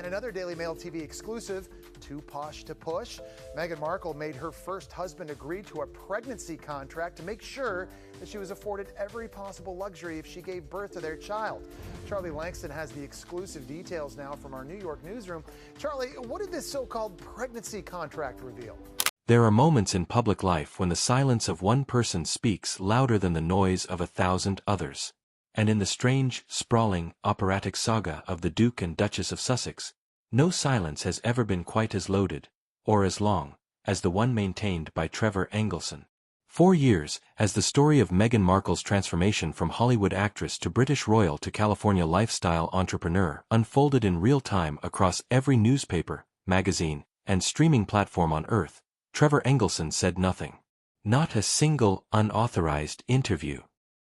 Another Daily Mail TV exclusive, too posh to push. Meghan Markle made her first husband agree to a pregnancy contract to make sure that she was afforded every possible luxury if she gave birth to their child. Charlie Langston has the exclusive details now from our New York newsroom. Charlie, what did this so-called pregnancy contract reveal? There are moments in public life when the silence of one person speaks louder than the noise of 1,000 others. And in the strange, sprawling, operatic saga of the Duke and Duchess of Sussex, no silence has ever been quite as loaded, or as long, as the one maintained by Trevor Engelson. 4 years, as the story of Meghan Markle's transformation from Hollywood actress to British royal to California lifestyle entrepreneur unfolded in real time across every newspaper, magazine, and streaming platform on Earth, Trevor Engelson said nothing. Not a single unauthorized interview.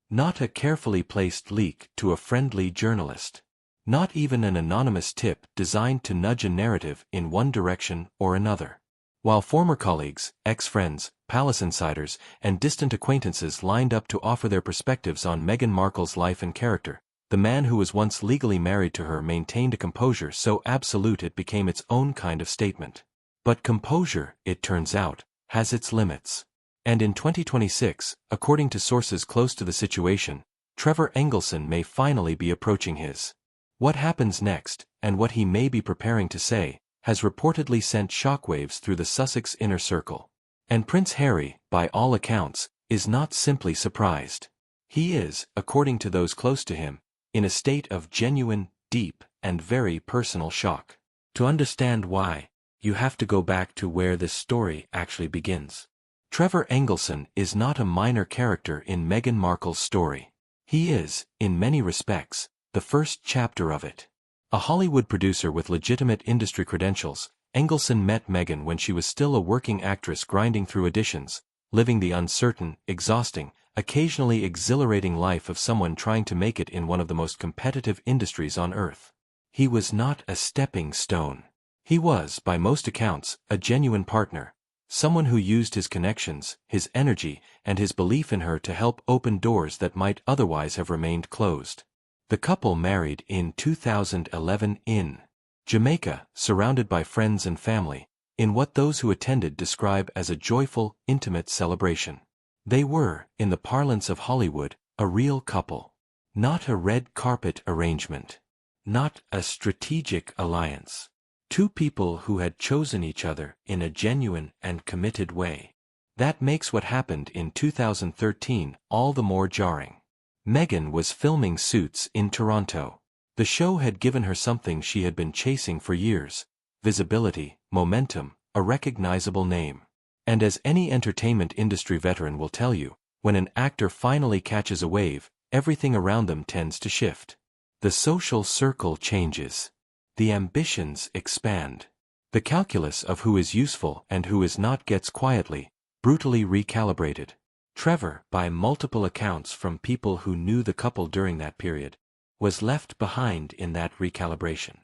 Not a carefully placed leak to a friendly journalist. Not even an anonymous tip designed to nudge a narrative in one direction or another. While former colleagues, ex-friends, palace insiders, and distant acquaintances lined up to offer their perspectives on Meghan Markle's life and character, the man who was once legally married to her maintained a composure so absolute it became its own kind of statement. But composure, it turns out, has its limits. And in 2026, according to sources close to the situation, Trevor Engelson may finally be approaching his. What happens next, and what he may be preparing to say, has reportedly sent shockwaves through the Sussex inner circle. And Prince Harry, by all accounts, is not simply surprised. He is, according to those close to him, in a state of genuine, deep, and very personal shock. To understand why, you have to go back to where this story actually begins. Trevor Engelson is not a minor character in Meghan Markle's story. He is, in many respects, the first chapter of it. A Hollywood producer with legitimate industry credentials, Engelson met Meghan when she was still a working actress grinding through auditions, living the uncertain, exhausting, occasionally exhilarating life of someone trying to make it in one of the most competitive industries on Earth. He was not a stepping stone. He was, by most accounts, a genuine partner. Someone who used his connections, his energy, and his belief in her to help open doors that might otherwise have remained closed. The couple married in 2011 in Jamaica, surrounded by friends and family, in what those who attended describe as a joyful, intimate celebration. They were, in the parlance of Hollywood, a real couple. Not a red carpet arrangement. Not a strategic alliance. Two people who had chosen each other in a genuine and committed way. That makes what happened in 2013 all the more jarring. Meghan was filming Suits in Toronto. The show had given her something she had been chasing for years: visibility, momentum, a recognizable name. And as any entertainment industry veteran will tell you, when an actor finally catches a wave, everything around them tends to shift. The social circle changes. The ambitions expand. The calculus of who is useful and who is not gets quietly, brutally recalibrated. Trevor, by multiple accounts from people who knew the couple during that period, was left behind in that recalibration.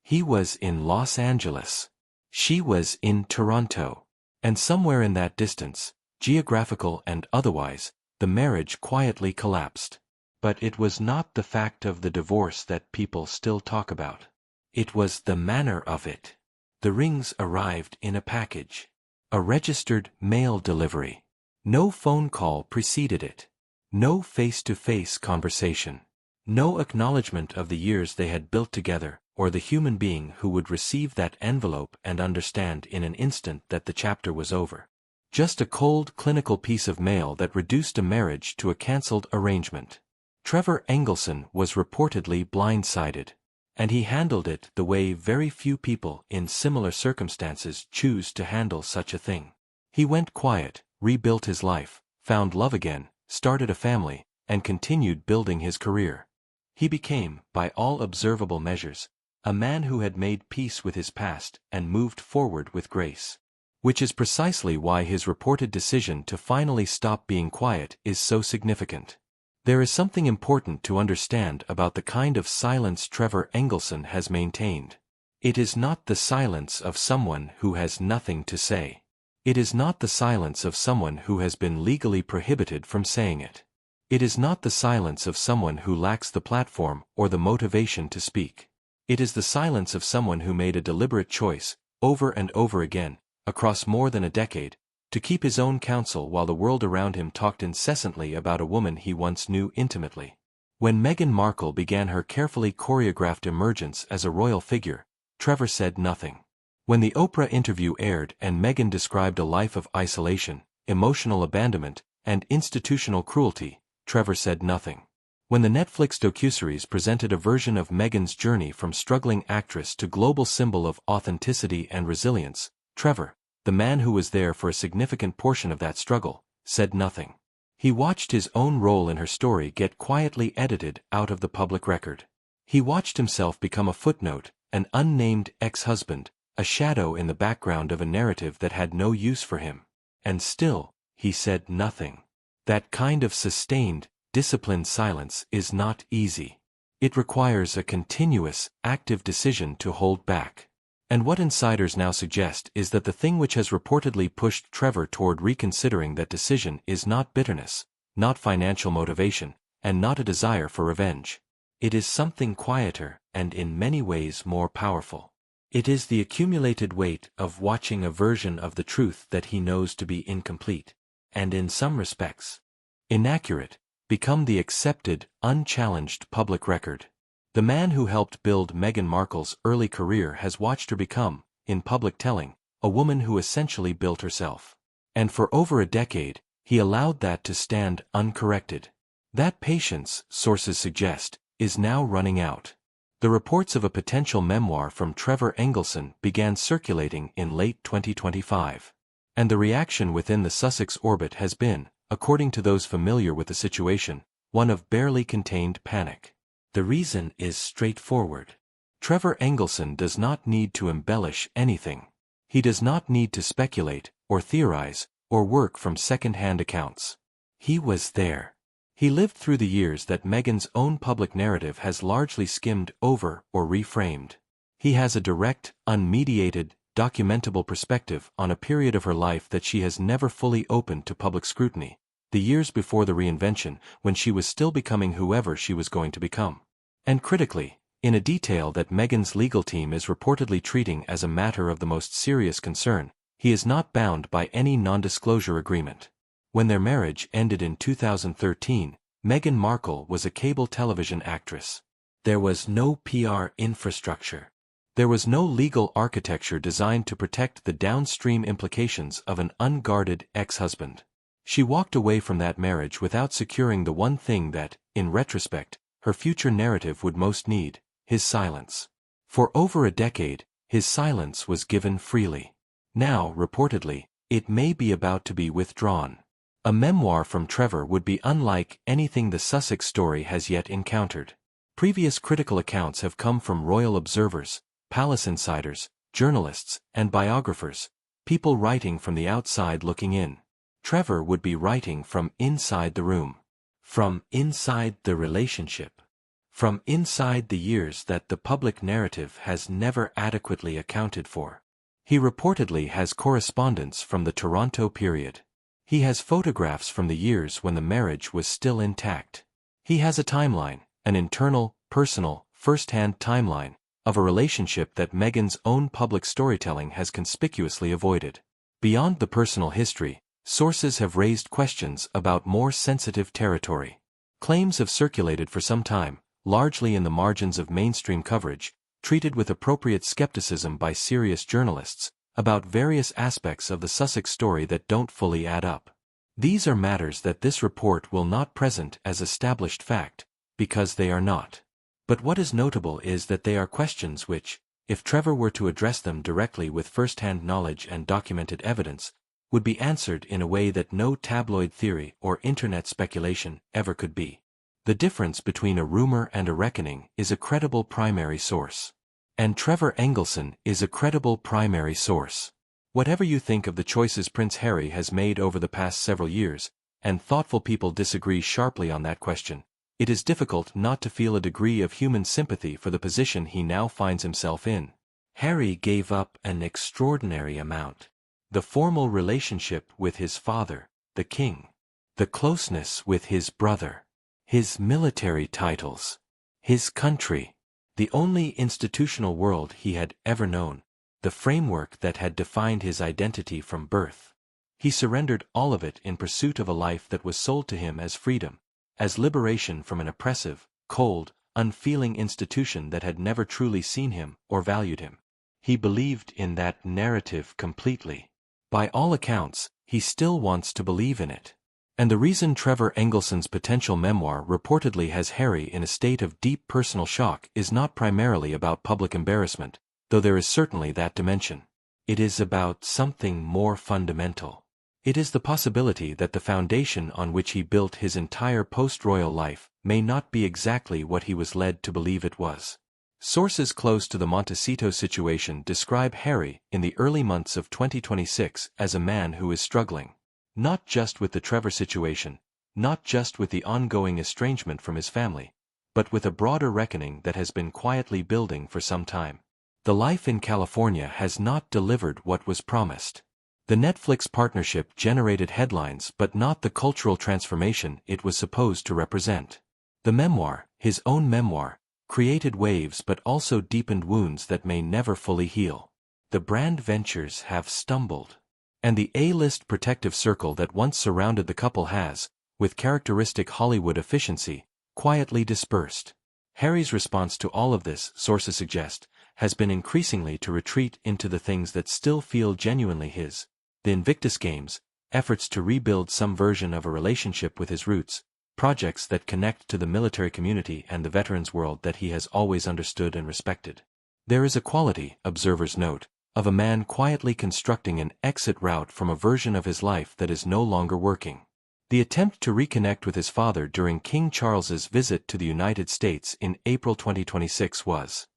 He was in Los Angeles. She was in Toronto. And somewhere in that distance, geographical and otherwise, the marriage quietly collapsed. But it was not the fact of the divorce that people still talk about. It was the manner of it. The rings arrived in a package. A registered mail delivery. No phone call preceded it. No face-to-face conversation. No acknowledgement of the years they had built together, or the human being who would receive that envelope and understand in an instant that the chapter was over. Just a cold, clinical piece of mail that reduced a marriage to a cancelled arrangement. Trevor Engelson was reportedly blindsided. And he handled it the way very few people in similar circumstances choose to handle such a thing. He went quiet, rebuilt his life, found love again, started a family, and continued building his career. He became, by all observable measures, a man who had made peace with his past and moved forward with grace. Which is precisely why his reported decision to finally stop being quiet is so significant. There is something important to understand about the kind of silence Trevor Engelson has maintained. It is not the silence of someone who has nothing to say. It is not the silence of someone who has been legally prohibited from saying it. It is not the silence of someone who lacks the platform or the motivation to speak. It is the silence of someone who made a deliberate choice, over and over again, across more than a decade, to keep his own counsel while the world around him talked incessantly about a woman he once knew intimately. When Meghan Markle began her carefully choreographed emergence as a royal figure, Trevor said nothing. When the Oprah interview aired and Meghan described a life of isolation, emotional abandonment, and institutional cruelty, Trevor said nothing. When the Netflix docuseries presented a version of Meghan's journey from struggling actress to global symbol of authenticity and resilience, Trevor, the man who was there for a significant portion of that struggle, said nothing. He watched his own role in her story get quietly edited out of the public record. He watched himself become a footnote, an unnamed ex-husband, a shadow in the background of a narrative that had no use for him. And still, he said nothing. That kind of sustained, disciplined silence is not easy. It requires a continuous, active decision to hold back. And what insiders now suggest is that the thing which has reportedly pushed Trevor toward reconsidering that decision is not bitterness, not financial motivation, and not a desire for revenge. It is something quieter and in many ways more powerful. It is the accumulated weight of watching a version of the truth that he knows to be incomplete, and in some respects, inaccurate, become the accepted, unchallenged public record. The man who helped build Meghan Markle's early career has watched her become, in public telling, a woman who essentially built herself. And for over a decade, he allowed that to stand uncorrected. That patience, sources suggest, is now running out. The reports of a potential memoir from Trevor Engelson began circulating in late 2025. And the reaction within the Sussex orbit has been, according to those familiar with the situation, one of barely contained panic. The reason is straightforward. Trevor Engelson does not need to embellish anything. He does not need to speculate, or theorize, or work from second-hand accounts. He was there. He lived through the years that Meghan's own public narrative has largely skimmed over or reframed. He has a direct, unmediated, documentable perspective on a period of her life that she has never fully opened to public scrutiny, the years before the reinvention, when she was still becoming whoever she was going to become. And critically, in a detail that Meghan's legal team is reportedly treating as a matter of the most serious concern, he is not bound by any non-disclosure agreement. When their marriage ended in 2013, Meghan Markle was a cable television actress. There was no PR infrastructure. There was no legal architecture designed to protect the downstream implications of an unguarded ex-husband. She walked away from that marriage without securing the one thing that, in retrospect, her future narrative would most need, his silence. For over a decade, his silence was given freely. Now, reportedly, it may be about to be withdrawn. A memoir from Trevor would be unlike anything the Sussex story has yet encountered. Previous critical accounts have come from royal observers, palace insiders, journalists, and biographers, people writing from the outside looking in. Trevor would be writing from inside the room. From inside the relationship. From inside the years that the public narrative has never adequately accounted for. He reportedly has correspondence from the Toronto period. He has photographs from the years when the marriage was still intact. He has a timeline, an internal, personal, first-hand timeline, of a relationship that Meghan's own public storytelling has conspicuously avoided. Beyond the personal history, sources have raised questions about more sensitive territory. Claims have circulated for some time, largely in the margins of mainstream coverage, treated with appropriate skepticism by serious journalists, about various aspects of the Sussex story that don't fully add up. These are matters that this report will not present as established fact, because they are not. But what is notable is that they are questions which, if Trevor were to address them directly with first-hand knowledge and documented evidence, would be answered in a way that no tabloid theory or internet speculation ever could be. The difference between a rumor and a reckoning is a credible primary source. And Trevor Engelson is a credible primary source. Whatever you think of the choices Prince Harry has made over the past several years, and thoughtful people disagree sharply on that question, it is difficult not to feel a degree of human sympathy for the position he now finds himself in. Harry gave up an extraordinary amount. The formal relationship with his father, the king. The closeness with his brother. His military titles. His country. The only institutional world he had ever known, the framework that had defined his identity from birth. He surrendered all of it in pursuit of a life that was sold to him as freedom, as liberation from an oppressive, cold, unfeeling institution that had never truly seen him or valued him. He believed in that narrative completely. By all accounts, he still wants to believe in it. And the reason Trevor Engelson's potential memoir reportedly has Harry in a state of deep personal shock is not primarily about public embarrassment, though there is certainly that dimension. It is about something more fundamental. It is the possibility that the foundation on which he built his entire post-royal life may not be exactly what he was led to believe it was. Sources close to the Montecito situation describe Harry in the early months of 2026 as a man who is struggling. Not just with the Trevor situation, not just with the ongoing estrangement from his family, but with a broader reckoning that has been quietly building for some time. The life in California has not delivered what was promised. The Netflix partnership generated headlines but not the cultural transformation it was supposed to represent. The memoir, his own memoir, created waves but also deepened wounds that may never fully heal. The brand ventures have stumbled. And the A-list protective circle that once surrounded the couple has, with characteristic Hollywood efficiency, quietly dispersed. Harry's response to all of this, sources suggest, has been increasingly to retreat into the things that still feel genuinely his. The Invictus Games, efforts to rebuild some version of a relationship with his roots, projects that connect to the military community and the veterans world that he has always understood and respected. There is a quality, observers note, of a man quietly constructing an exit route from a version of his life that is no longer working. The attempt to reconnect with his father during King Charles's visit to the United States in April 2026 was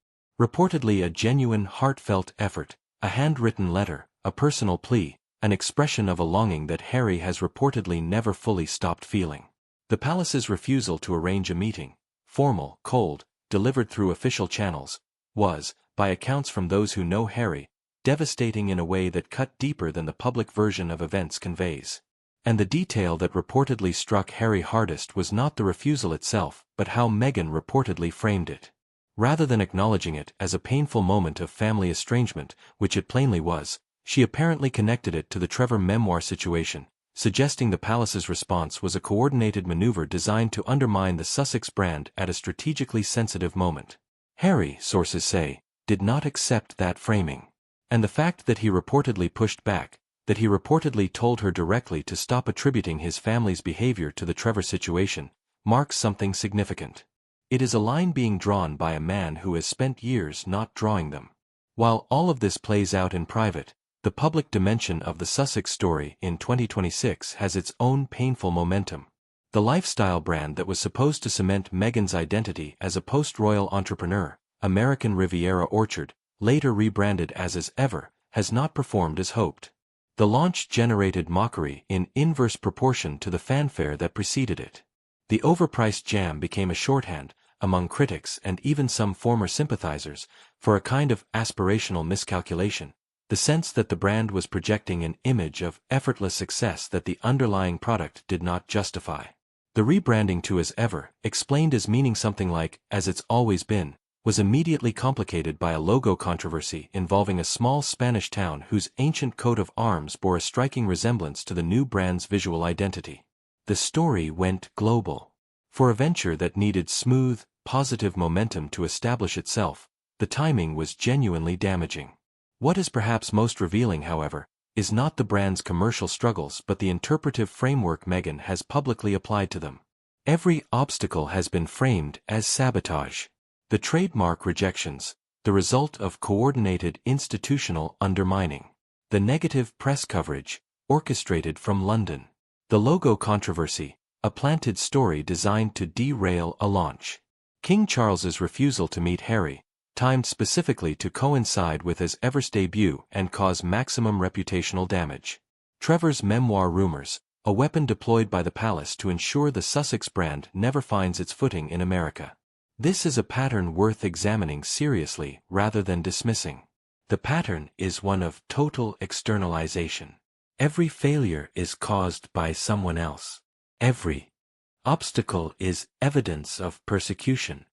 reportedly a genuine, heartfelt effort, a handwritten letter, a personal plea, an expression of a longing that Harry has reportedly never fully stopped feeling. The palace's refusal to arrange a meeting, formal, cold, delivered through official channels, was, by accounts from those who know Harry, devastating in a way that cut deeper than the public version of events conveys. And the detail that reportedly struck Harry hardest was not the refusal itself, but how Meghan reportedly framed it. Rather than acknowledging it as a painful moment of family estrangement, which it plainly was, she apparently connected it to the Trevor memoir situation, suggesting the palace's response was a coordinated maneuver designed to undermine the Sussex brand at a strategically sensitive moment. Harry, sources say, did not accept that framing. And the fact that he reportedly pushed back, that he reportedly told her directly to stop attributing his family's behavior to the Trevor situation, marks something significant. It is a line being drawn by a man who has spent years not drawing them. While all of this plays out in private, the public dimension of the Sussex story in 2026 has its own painful momentum. The lifestyle brand that was supposed to cement Meghan's identity as a post-royal entrepreneur, American Riviera Orchard, later rebranded as Ever, has not performed as hoped. The launch generated mockery in inverse proportion to the fanfare that preceded it. The overpriced jam became a shorthand, among critics and even some former sympathizers, for a kind of aspirational miscalculation, the sense that the brand was projecting an image of effortless success that the underlying product did not justify. The rebranding to Ever, explained as meaning something like, as it's always been, was immediately complicated by a logo controversy involving a small Spanish town whose ancient coat of arms bore a striking resemblance to the new brand's visual identity. The story went global. For a venture that needed smooth, positive momentum to establish itself, the timing was genuinely damaging. What is perhaps most revealing, however, is not the brand's commercial struggles but the interpretive framework Meghan has publicly applied to them. Every obstacle has been framed as sabotage. The trademark rejections, the result of coordinated institutional undermining. The negative press coverage, orchestrated from London. The logo controversy, a planted story designed to derail a launch. King Charles's refusal to meet Harry, timed specifically to coincide with Ever's debut and cause maximum reputational damage. Trevor's memoir rumors, a weapon deployed by the palace to ensure the Sussex brand never finds its footing in America. This is a pattern worth examining seriously rather than dismissing. The pattern is one of total externalization. Every failure is caused by someone else. Every obstacle is evidence of persecution.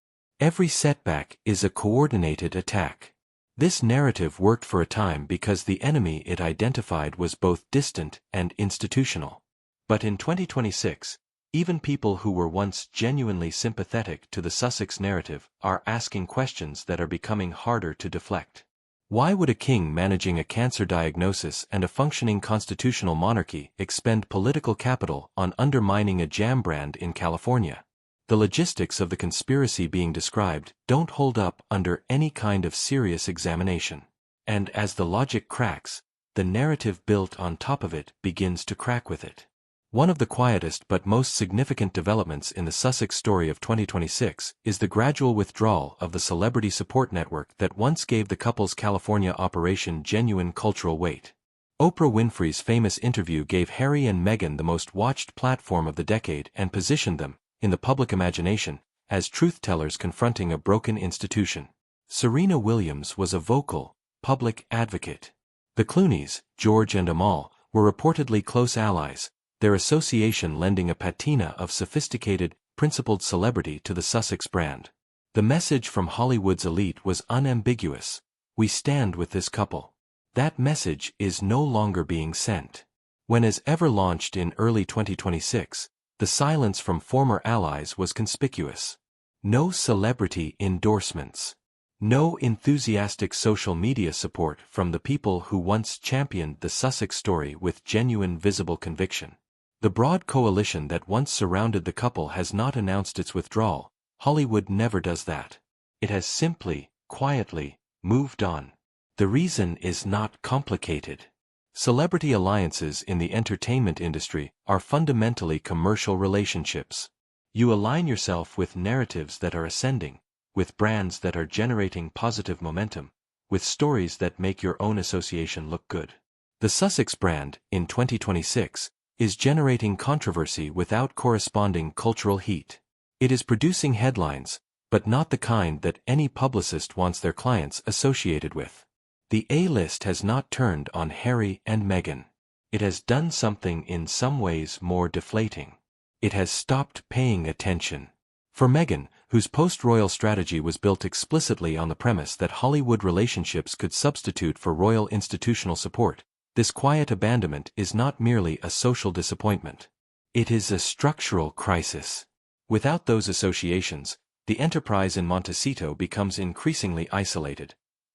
Every setback is a coordinated attack. This narrative worked for a time because the enemy it identified was both distant and institutional. But in 2026, even people who were once genuinely sympathetic to the Sussex narrative are asking questions that are becoming harder to deflect. Why would a king managing a cancer diagnosis and a functioning constitutional monarchy expend political capital on undermining a jam brand in California? The logistics of the conspiracy being described don't hold up under any kind of serious examination. And as the logic cracks, the narrative built on top of it begins to crack with it. One of the quietest but most significant developments in the Sussex story of 2026 is the gradual withdrawal of the celebrity support network that once gave the couple's California operation genuine cultural weight. Oprah Winfrey's famous interview gave Harry and Meghan the most watched platform of the decade and positioned them, in the public imagination, as truth-tellers confronting a broken institution. Serena Williams was a vocal, public advocate. The Clooneys, George and Amal, were reportedly close allies, their association lending a patina of sophisticated, principled celebrity to the Sussex brand. The message from Hollywood's elite was unambiguous: we stand with this couple. That message is no longer being sent. When As Ever launched in early 2026, the silence from former allies was conspicuous. No celebrity endorsements. No enthusiastic social media support from the people who once championed the Sussex story with genuine visible conviction. The broad coalition that once surrounded the couple has not announced its withdrawal. Hollywood never does that. It has simply, quietly, moved on. The reason is not complicated. Celebrity alliances in the entertainment industry are fundamentally commercial relationships. You align yourself with narratives that are ascending, with brands that are generating positive momentum, with stories that make your own association look good. The Sussex brand, in 2026, is generating controversy without corresponding cultural heat. It is producing headlines, but not the kind that any publicist wants their clients associated with. The A-list has not turned on Harry and Meghan. It has done something in some ways more deflating. It has stopped paying attention. For Meghan, whose post-royal strategy was built explicitly on the premise that Hollywood relationships could substitute for royal institutional support, this quiet abandonment is not merely a social disappointment. It is a structural crisis. Without those associations, the enterprise in Montecito becomes increasingly isolated.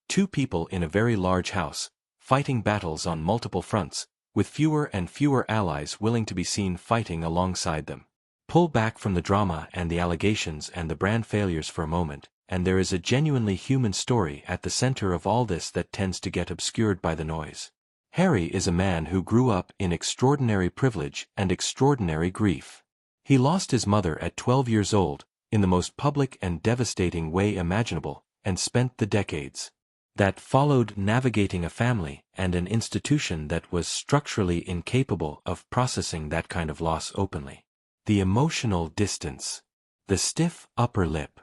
Two people in a very large house, fighting battles on multiple fronts, with fewer and fewer allies willing to be seen fighting alongside them. Pull back from the drama and the allegations and the brand failures for a moment, and there is a genuinely human story at the center of all this that tends to get obscured by the noise. Harry is a man who grew up in extraordinary privilege and extraordinary grief. He lost his mother at 12 years old, in the most public and devastating way imaginable, and spent the decades that followed navigating a family and an institution that was structurally incapable of processing that kind of loss openly. The emotional distance. The stiff upper lip.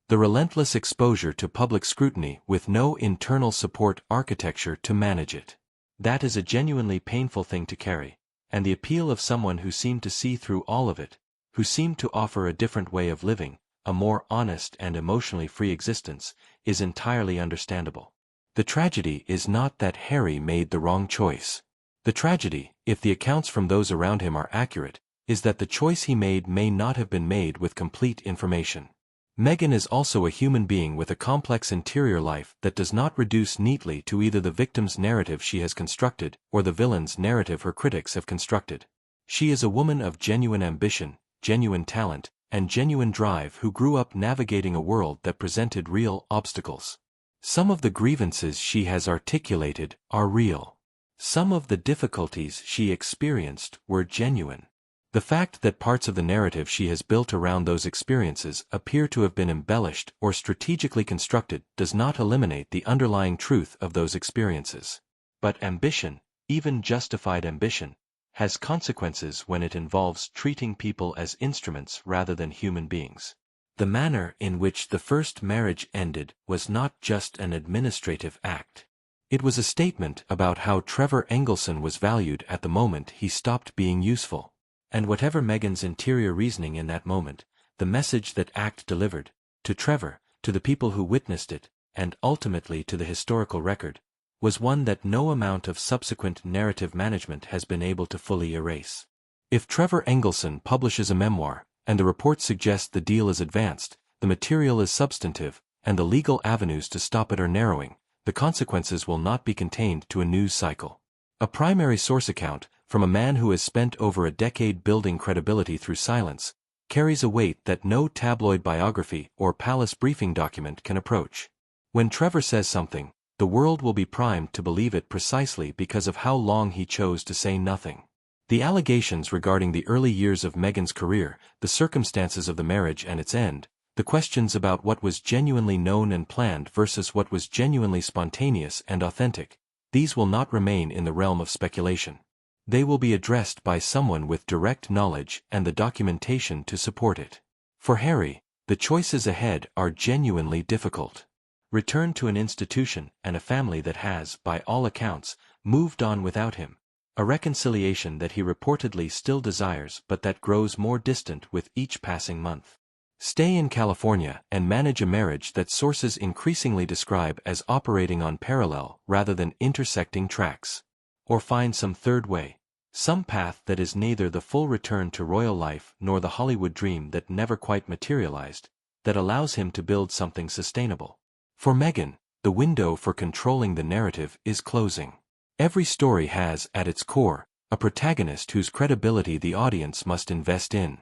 The relentless exposure to public scrutiny with no internal support architecture to manage it. That is a genuinely painful thing to carry, and the appeal of someone who seemed to see through all of it, who seemed to offer a different way of living, a more honest and emotionally free existence, is entirely understandable. The tragedy is not that Harry made the wrong choice. The tragedy, if the accounts from those around him are accurate, is that the choice he made may not have been made with complete information. Meghan is also a human being with a complex interior life that does not reduce neatly to either the victim's narrative she has constructed or the villain's narrative her critics have constructed. She is a woman of genuine ambition, genuine talent, and genuine drive who grew up navigating a world that presented real obstacles. Some of the grievances she has articulated are real. Some of the difficulties she experienced were genuine. The fact that parts of the narrative she has built around those experiences appear to have been embellished or strategically constructed does not eliminate the underlying truth of those experiences. But ambition, even justified ambition, has consequences when it involves treating people as instruments rather than human beings. The manner in which the first marriage ended was not just an administrative act. It was a statement about how Trevor Engelson was valued at the moment he stopped being useful. And whatever Meghan's interior reasoning in that moment, the message that act delivered, to Trevor, to the people who witnessed it, and ultimately to the historical record, was one that no amount of subsequent narrative management has been able to fully erase. If Trevor Engelson publishes a memoir, and the reports suggest the deal is advanced, the material is substantive, and the legal avenues to stop it are narrowing, the consequences will not be contained to a news cycle. A primary source account, from a man who has spent over a decade building credibility through silence, carries a weight that no tabloid biography or palace briefing document can approach. When Trevor says something, the world will be primed to believe it precisely because of how long he chose to say nothing. The allegations regarding the early years of Meghan's career, the circumstances of the marriage and its end, the questions about what was genuinely known and planned versus what was genuinely spontaneous and authentic, these will not remain in the realm of speculation. They will be addressed by someone with direct knowledge and the documentation to support it. For Harry, the choices ahead are genuinely difficult. Return to an institution and a family that has, by all accounts, moved on without him. A reconciliation that he reportedly still desires but that grows more distant with each passing month. Stay in California and manage a marriage that sources increasingly describe as operating on parallel rather than intersecting tracks. Or find some third way, some path that is neither the full return to royal life nor the Hollywood dream that never quite materialized, that allows him to build something sustainable. For Meghan, the window for controlling the narrative is closing. Every story has, at its core, a protagonist whose credibility the audience must invest in.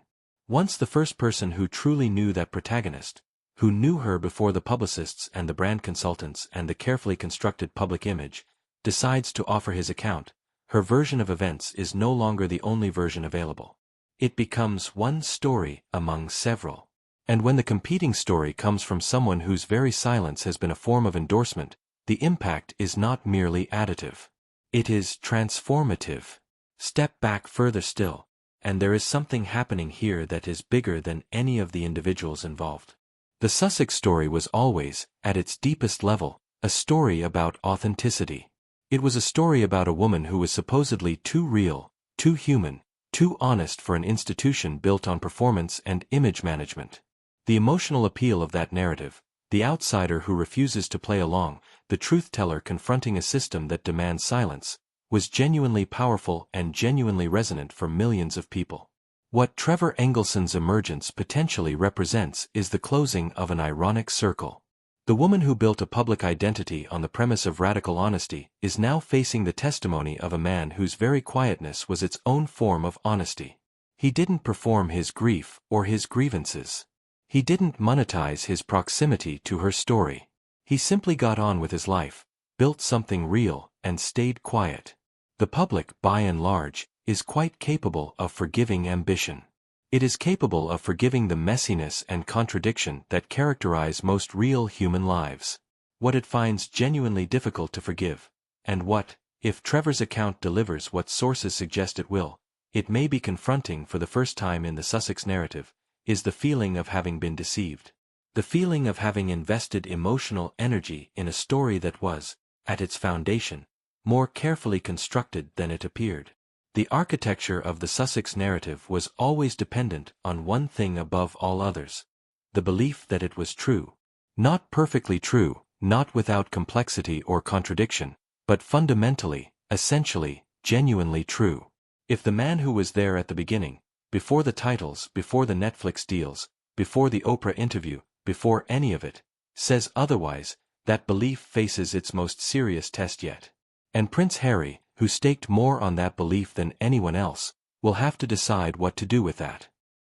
Once the first person who truly knew that protagonist, who knew her before the publicists and the brand consultants and the carefully constructed public image, decides to offer his account, her version of events is no longer the only version available. It becomes one story among several. And when the competing story comes from someone whose very silence has been a form of endorsement, the impact is not merely additive. It is transformative. Step back further still, and there is something happening here that is bigger than any of the individuals involved. The Sussex story was always, at its deepest level, a story about authenticity. It was a story about a woman who was supposedly too real, too human, too honest for an institution built on performance and image management. The emotional appeal of that narrative, the outsider who refuses to play along, the truth-teller confronting a system that demands silence, was genuinely powerful and genuinely resonant for millions of people. What Trevor Engelson's emergence potentially represents is the closing of an ironic circle. The woman who built a public identity on the premise of radical honesty is now facing the testimony of a man whose very quietness was its own form of honesty. He didn't perform his grief or his grievances. He didn't monetize his proximity to her story. He simply got on with his life, built something real, and stayed quiet. The public, by and large, is quite capable of forgiving ambition. It is capable of forgiving the messiness and contradiction that characterize most real human lives. What it finds genuinely difficult to forgive, and what, if Trevor's account delivers what sources suggest it will, it may be confronting for the first time in the Sussex narrative, is the feeling of having been deceived. The feeling of having invested emotional energy in a story that was, at its foundation, more carefully constructed than it appeared. The architecture of the Sussex narrative was always dependent on one thing above all others: the belief that it was true. Not perfectly true, not without complexity or contradiction, but fundamentally, essentially, genuinely true. If the man who was there at the beginning, before the titles, before the Netflix deals, before the Oprah interview, before any of it, says otherwise, that belief faces its most serious test yet. And Prince Harry, who staked more on that belief than anyone else, will have to decide what to do with that.